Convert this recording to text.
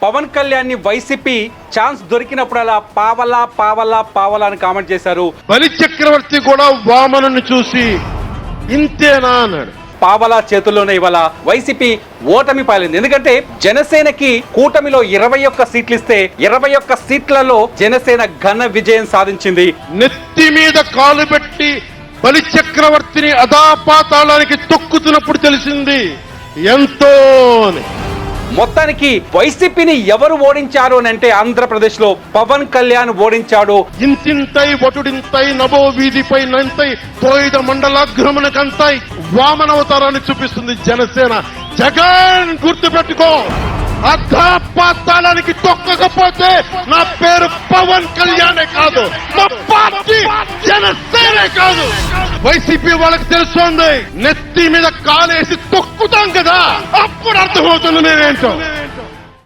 పవన్ కళ్యాణ్ ని YCP chance దొరికినప్పుడల్లా పావలా పావలా పావలా అని కామెంట్ చేశారు. బలి చక్రవర్తి కూడా వామనుని చూసి ఇంతేనా అన్నాడు. పావలా చేతుల్లోనే ఇవాళ వైసీపీ ఓటమి పాలింది. ఎందుకంటే జనసేనకి కూటమిలో 21 సీట్లు ఇస్తే 21 సీట్లలో జనసేన ఘన విజయం సాధించింది. నెత్తి మీద కాలు పెట్టి బలి చక్రవర్తిని అధాపాతాళానికి తొక్కుతున్నప్పుడు తెలిసింది ఎంతో అని. మొత్తానికి వైసీపీని ఎవరు ఓడించారు అని అంటే ఆంధ్రప్రదేశ్ లో పవన్ కళ్యాణ్ ఓడించాడు. ఇంతింతై వటుడింతై నభో వీధిపై నంతై తోయిద మండలాగ్రమణకంతై వామనవతారాన్ని చూపిస్తుంది జనసేన. జగన్ గుర్తు పెట్టుకో, అధాపాతాళానికి తొక్కకపోతే నా పేరు పవన్ కళ్యాణే కాదు, మా పార్టీ జనసేనే కాదు. వైసీపీ వాళ్ళకి తెలుస్తోంది, నెత్తి మీద కాలేసి తొక్కుతాం కదా, అప్పుడు అర్థమవుతుంది నేనేంటో.